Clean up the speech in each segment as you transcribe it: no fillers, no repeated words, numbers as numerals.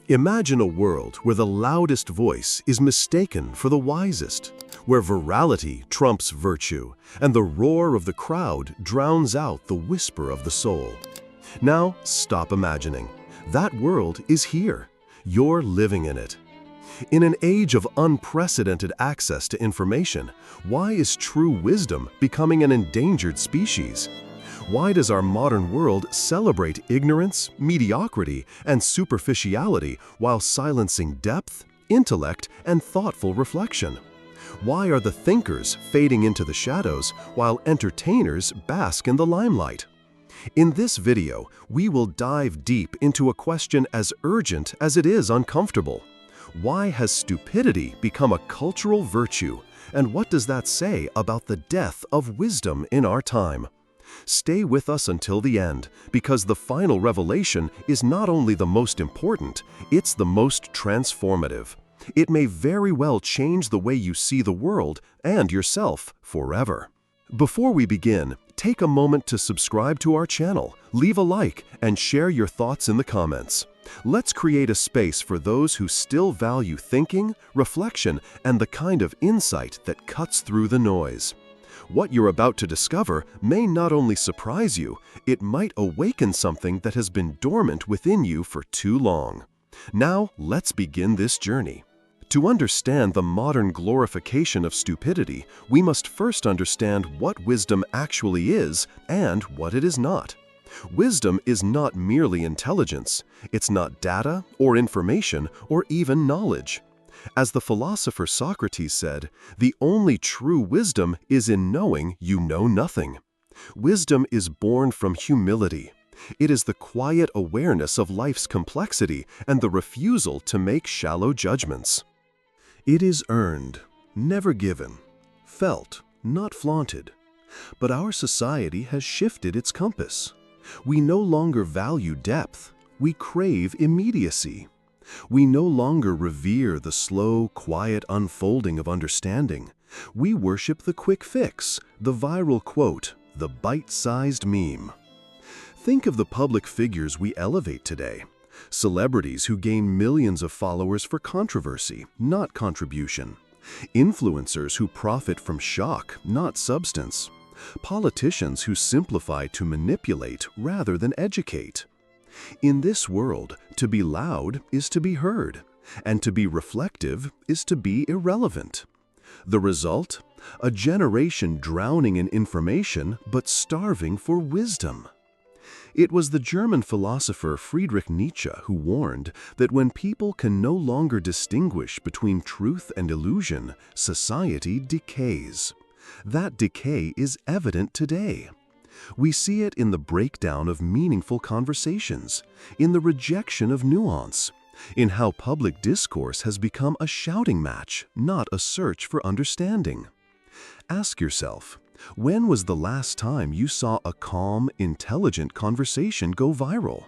Imagine a world where the loudest voice is mistaken for the wisest, where virality trumps virtue, and the roar of the crowd drowns out the whisper of the soul. Now, stop imagining. That world is here. You're living in it. In an age of unprecedented access to information, why is true wisdom becoming an endangered species? Why does our modern world celebrate ignorance, mediocrity, and superficiality while silencing depth, intellect, and thoughtful reflection? Why are the thinkers fading into the shadows while entertainers bask in the limelight? In this video, we will dive deep into a question as urgent as it is uncomfortable. Why has stupidity become a cultural virtue, and what does that say about the death of wisdom in our time? Stay with us until the end, because the final revelation is not only the most important, it's the most transformative. It may very well change the way you see the world and yourself forever. Before we begin, take a moment to subscribe to our channel, leave a like, and share your thoughts in the comments. Let's create a space for those who still value thinking, reflection, and the kind of insight that cuts through the noise. What you're about to discover may not only surprise you, it might awaken something that has been dormant within you for too long. Now, let's begin this journey. To understand the modern glorification of stupidity, we must first understand what wisdom actually is and what it is not. Wisdom is not merely intelligence. It's not data or information or even knowledge. As the philosopher Socrates said, the only true wisdom is in knowing you know nothing. Wisdom is born from humility. It is the quiet awareness of life's complexity and the refusal to make shallow judgments. It is earned, never given, felt, not flaunted. But our society has shifted its compass. We no longer value depth. We crave immediacy. We no longer revere the slow, quiet unfolding of understanding. We worship the quick fix, the viral quote, the bite-sized meme. Think of the public figures we elevate today. Celebrities who gain millions of followers for controversy, not contribution. Influencers who profit from shock, not substance. Politicians who simplify to manipulate rather than educate. In this world, to be loud is to be heard, and to be reflective is to be irrelevant. The result? A generation drowning in information but starving for wisdom. It was the German philosopher Friedrich Nietzsche who warned that when people can no longer distinguish between truth and illusion, society decays. That decay is evident today. We see it in the breakdown of meaningful conversations, in the rejection of nuance, in how public discourse has become a shouting match, not a search for understanding. Ask yourself, when was the last time you saw a calm, intelligent conversation go viral?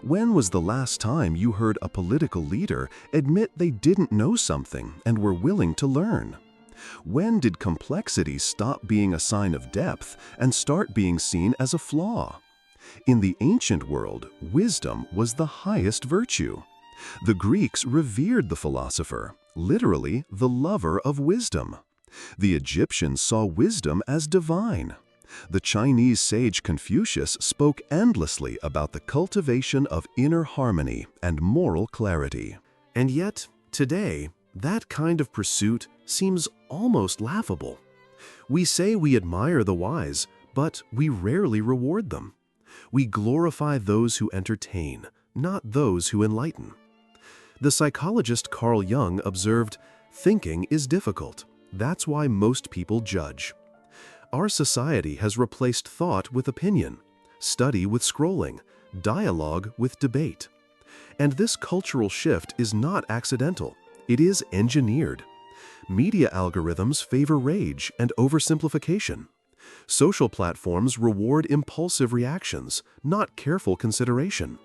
When was the last time you heard a political leader admit they didn't know something and were willing to learn? When did complexity stop being a sign of depth and start being seen as a flaw? In the ancient world, wisdom was the highest virtue. The Greeks revered the philosopher, literally the lover of wisdom. The Egyptians saw wisdom as divine. The Chinese sage Confucius spoke endlessly about the cultivation of inner harmony and moral clarity. And yet, today, that kind of pursuit seems almost laughable. We say we admire the wise, but we rarely reward them. We glorify those who entertain, not those who enlighten. The psychologist Carl Jung observed, "Thinking is difficult. That's why most people judge." Our society has replaced thought with opinion, study with scrolling, dialogue with debate. And this cultural shift is not accidental. It is engineered. Media algorithms favor rage and oversimplification. Social platforms reward impulsive reactions, not careful consideration.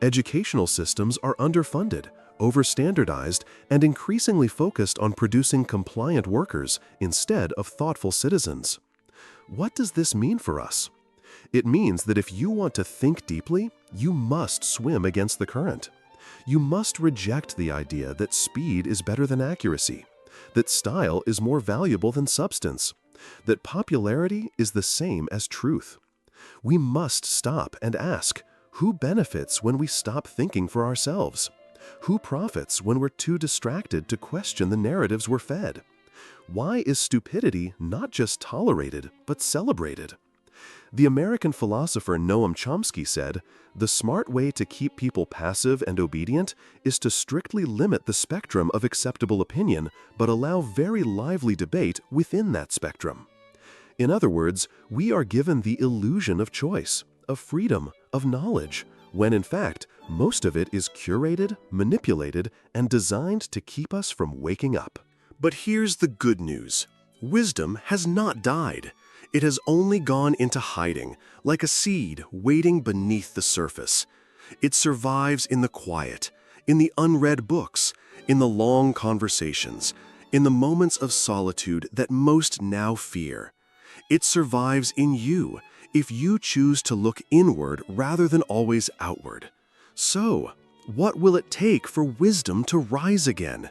Educational systems are underfunded, overstandardized, and increasingly focused on producing compliant workers instead of thoughtful citizens. What does this mean for us? It means that if you want to think deeply, you must swim against the current. You must reject the idea that speed is better than accuracy, that style is more valuable than substance, that popularity is the same as truth. We must stop and ask, who benefits when we stop thinking for ourselves? Who profits when we're too distracted to question the narratives we're fed? Why is stupidity not just tolerated, but celebrated? The American philosopher Noam Chomsky said, "The smart way to keep people passive and obedient is to strictly limit the spectrum of acceptable opinion, but allow very lively debate within that spectrum." In other words, we are given the illusion of choice, of freedom, of knowledge, when in fact, most of it is curated, manipulated, and designed to keep us from waking up. But here's the good news. Wisdom has not died. It has only gone into hiding, like a seed waiting beneath the surface. It survives in the quiet, in the unread books, in the long conversations, in the moments of solitude that most now fear. It survives in you, if you choose to look inward rather than always outward. So, what will it take for wisdom to rise again?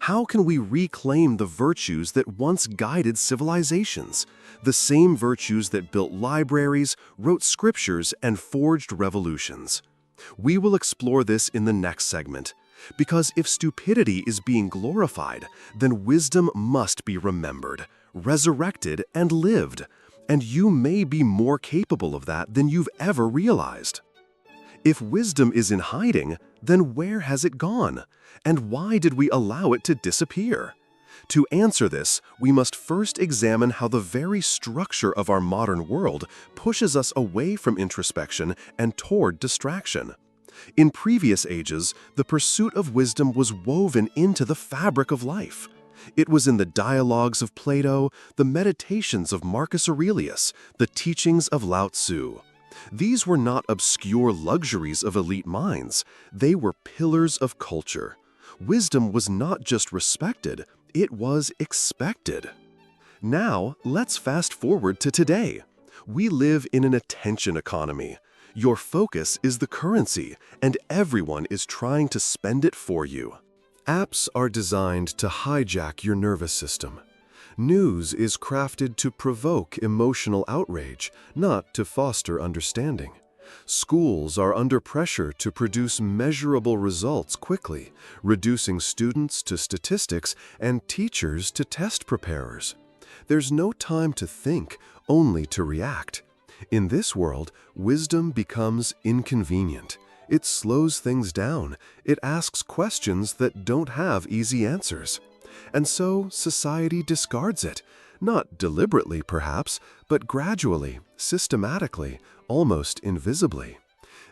How can we reclaim the virtues that once guided civilizations, the same virtues that built libraries, wrote scriptures, and forged revolutions? We will explore this in the next segment, because if stupidity is being glorified, then wisdom must be remembered, resurrected, and lived. And you may be more capable of that than you've ever realized. If wisdom is in hiding, then where has it gone? And why did we allow it to disappear? To answer this, we must first examine how the very structure of our modern world pushes us away from introspection and toward distraction. In previous ages, the pursuit of wisdom was woven into the fabric of life. It was in the dialogues of Plato, the meditations of Marcus Aurelius, the teachings of Lao Tzu. These were not obscure luxuries of elite minds. They were pillars of culture. Wisdom was not just respected, it was expected. Now, let's fast forward to today. We live in an attention economy. Your focus is the currency, and everyone is trying to spend it for you. Apps are designed to hijack your nervous system. News is crafted to provoke emotional outrage, not to foster understanding. Schools are under pressure to produce measurable results quickly, reducing students to statistics and teachers to test preparers. There's no time to think, only to react. In this world, wisdom becomes inconvenient. It slows things down. It asks questions that don't have easy answers. And so society discards it, not deliberately perhaps, but gradually, systematically, almost invisibly.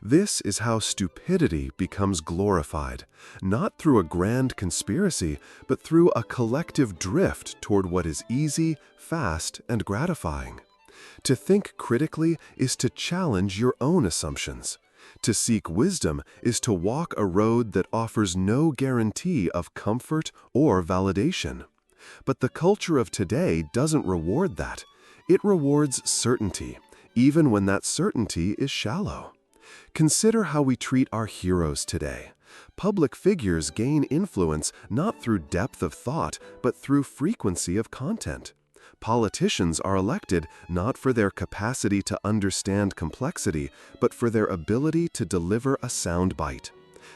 This is how stupidity becomes glorified, not through a grand conspiracy, but through a collective drift toward what is easy, fast, and gratifying. To think critically is to challenge your own assumptions. To seek wisdom is to walk a road that offers no guarantee of comfort or validation. But the culture of today doesn't reward that. It rewards certainty, even when that certainty is shallow. Consider how we treat our heroes today. Public figures gain influence not through depth of thought, but through frequency of content. Politicians are elected not for their capacity to understand complexity, but for their ability to deliver a sound bite.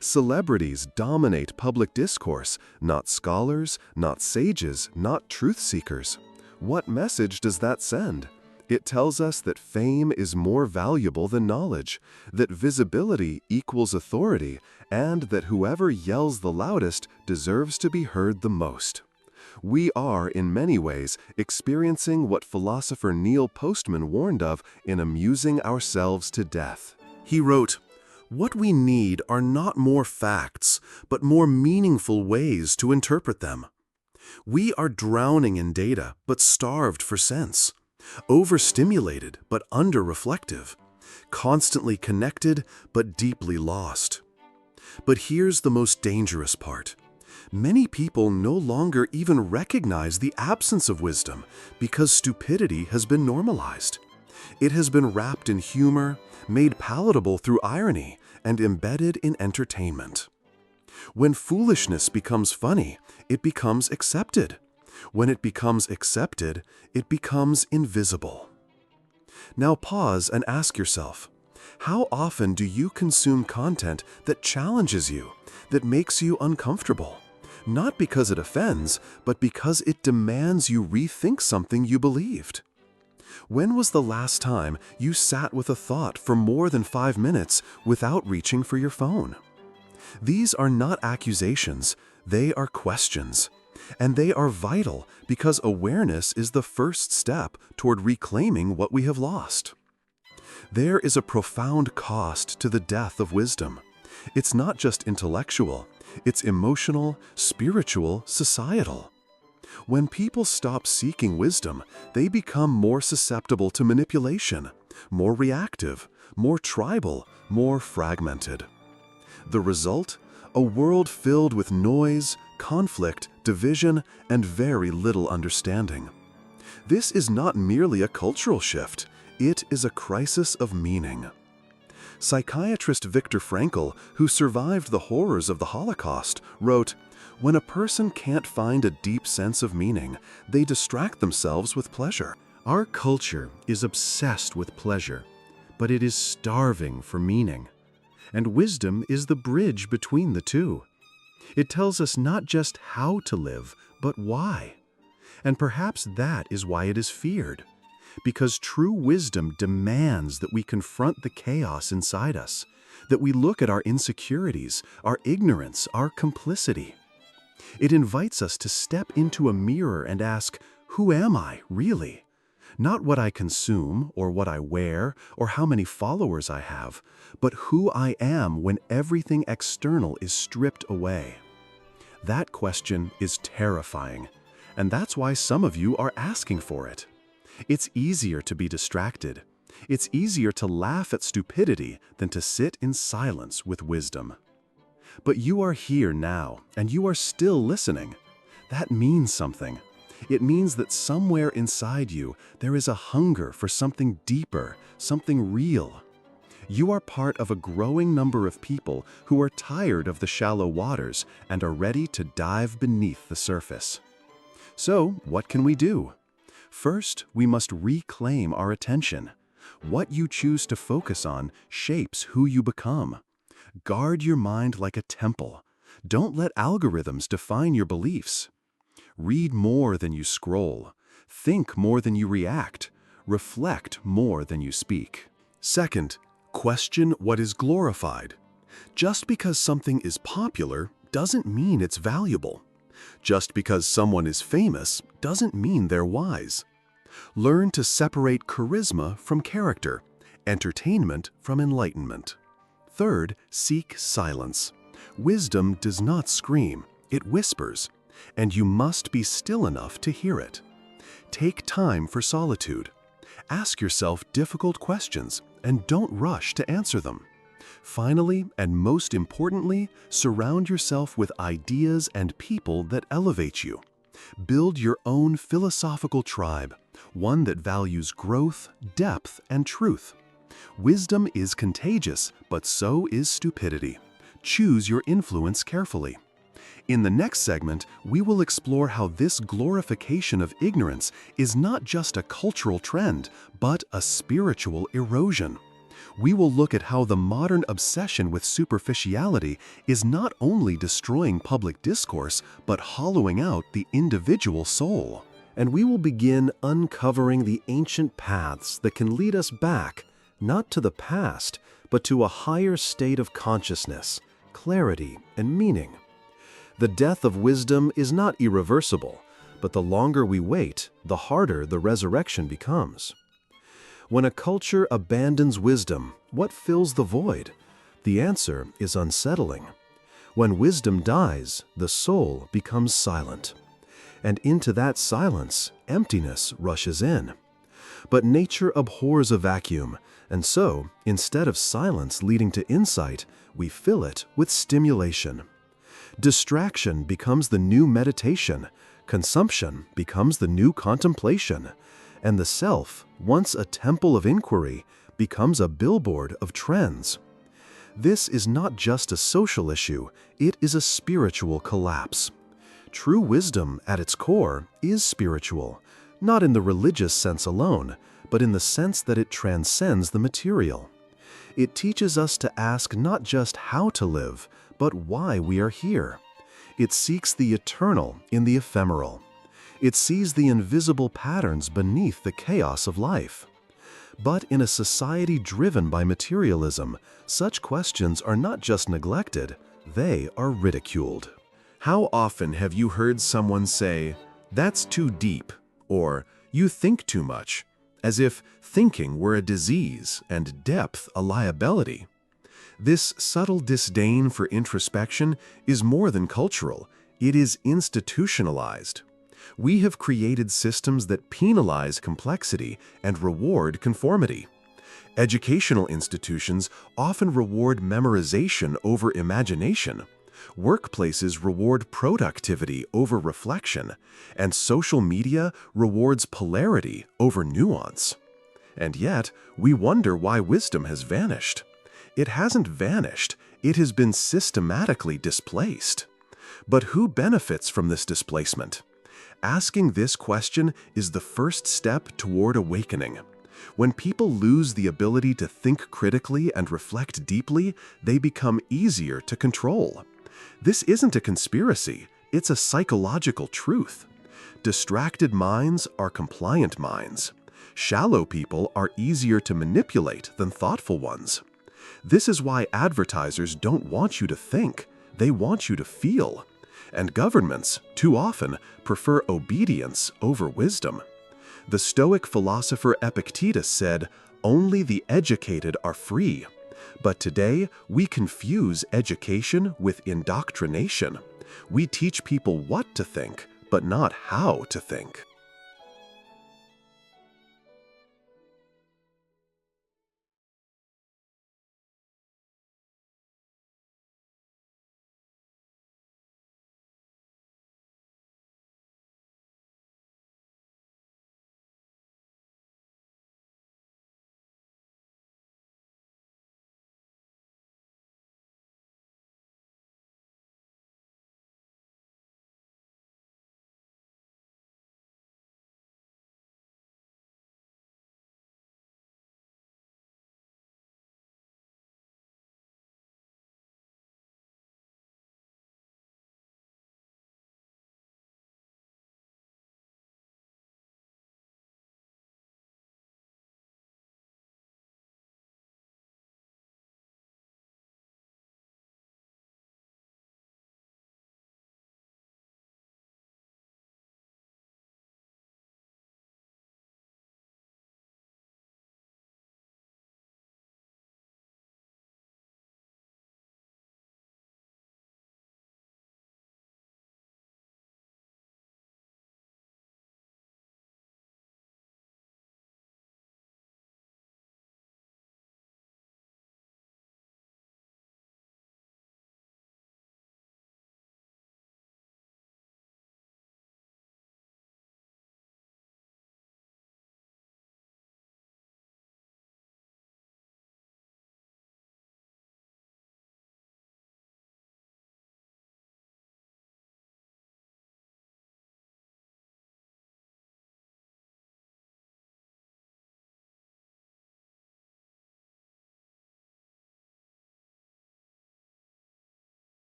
Celebrities dominate public discourse, not scholars, not sages, not truth seekers. What message does that send? It tells us that fame is more valuable than knowledge, that visibility equals authority, and that whoever yells the loudest deserves to be heard the most. We are, in many ways, experiencing what philosopher Neil Postman warned of in Amusing Ourselves to Death. He wrote, "What we need are not more facts, but more meaningful ways to interpret them. We are drowning in data, but starved for sense, overstimulated, but under-reflective, constantly connected, but deeply lost. But here's the most dangerous part. Many people no longer even recognize the absence of wisdom because stupidity has been normalized. It has been wrapped in humor, made palatable through irony, and embedded in entertainment. When foolishness becomes funny, it becomes accepted. When it becomes accepted, it becomes invisible. Now pause and ask yourself, how often do you consume content that challenges you, that makes you uncomfortable? Not because it offends, but because it demands you rethink something you believed. When was the last time you sat with a thought for more than 5 minutes without reaching for your phone? These are not accusations, they are questions. And they are vital because awareness is the first step toward reclaiming what we have lost. There is a profound cost to the death of wisdom. It's not just intellectual, it's emotional, spiritual, societal. When people stop seeking wisdom, they become more susceptible to manipulation, more reactive, more tribal, more fragmented. The result? A world filled with noise, conflict, division, and very little understanding. This is not merely a cultural shift, it is a crisis of meaning. Psychiatrist Viktor Frankl, who survived the horrors of the Holocaust, wrote, "When a person can't find a deep sense of meaning, they distract themselves with pleasure." Our culture is obsessed with pleasure, but it is starving for meaning. And wisdom is the bridge between the two. It tells us not just how to live, but why. And perhaps that is why it is feared. Because true wisdom demands that we confront the chaos inside us, that we look at our insecurities, our ignorance, our complicity. It invites us to step into a mirror and ask, who am I, really? Not what I consume, or what I wear, or how many followers I have, but who I am when everything external is stripped away. That question is terrifying, and that's why some of you are asking for it. It's easier to be distracted. It's easier to laugh at stupidity than to sit in silence with wisdom. But you are here now, and you are still listening. That means something. It means that somewhere inside you, there is a hunger for something deeper, something real. You are part of a growing number of people who are tired of the shallow waters and are ready to dive beneath the surface. So, what can we do? First, we must reclaim our attention. What you choose to focus on shapes who you become. Guard your mind like a temple. Don't let algorithms define your beliefs. Read more than you scroll. Think more than you react. Reflect more than you speak. Second, question what is glorified. Just because something is popular doesn't mean it's valuable. Just because someone is famous doesn't mean they're wise. Learn to separate charisma from character, entertainment from enlightenment. Third, seek silence. Wisdom does not scream, it whispers, and you must be still enough to hear it. Take time for solitude. Ask yourself difficult questions and don't rush to answer them. Finally, and most importantly, surround yourself with ideas and people that elevate you. Build your own philosophical tribe, one that values growth, depth, and truth. Wisdom is contagious, but so is stupidity. Choose your influence carefully. In the next segment, we will explore how this glorification of ignorance is not just a cultural trend, but a spiritual erosion. We will look at how the modern obsession with superficiality is not only destroying public discourse, but hollowing out the individual soul. And we will begin uncovering the ancient paths that can lead us back, not to the past, but to a higher state of consciousness, clarity, and meaning. The death of wisdom is not irreversible, but the longer we wait, the harder the resurrection becomes. When a culture abandons wisdom, what fills the void? The answer is unsettling. When wisdom dies, the soul becomes silent. And into that silence, emptiness rushes in. But nature abhors a vacuum, and so, instead of silence leading to insight, we fill it with stimulation. Distraction becomes the new meditation, consumption becomes the new contemplation, and the self, once a temple of inquiry, becomes a billboard of trends. This is not just a social issue, it is a spiritual collapse. True wisdom, at its core, is spiritual, not in the religious sense alone, but in the sense that it transcends the material. It teaches us to ask not just how to live, but why we are here. It seeks the eternal in the ephemeral. It sees the invisible patterns beneath the chaos of life. But in a society driven by materialism, such questions are not just neglected, they are ridiculed. How often have you heard someone say, "That's too deep," or "You think too much," as if thinking were a disease and depth a liability? This subtle disdain for introspection is more than cultural, it is institutionalized. We have created systems that penalize complexity and reward conformity. Educational institutions often reward memorization over imagination. Workplaces reward productivity over reflection, and social media rewards polarity over nuance. And yet, we wonder why wisdom has vanished. It hasn't vanished, it has been systematically displaced. But who benefits from this displacement? Asking this question is the first step toward awakening. When people lose the ability to think critically and reflect deeply, they become easier to control. This isn't a conspiracy, it's a psychological truth. Distracted minds are compliant minds. Shallow people are easier to manipulate than thoughtful ones. This is why advertisers don't want you to think, they want you to feel. And governments, too often, prefer obedience over wisdom. The Stoic philosopher Epictetus said, "Only the educated are free." But today, we confuse education with indoctrination. We teach people what to think, but not how to think.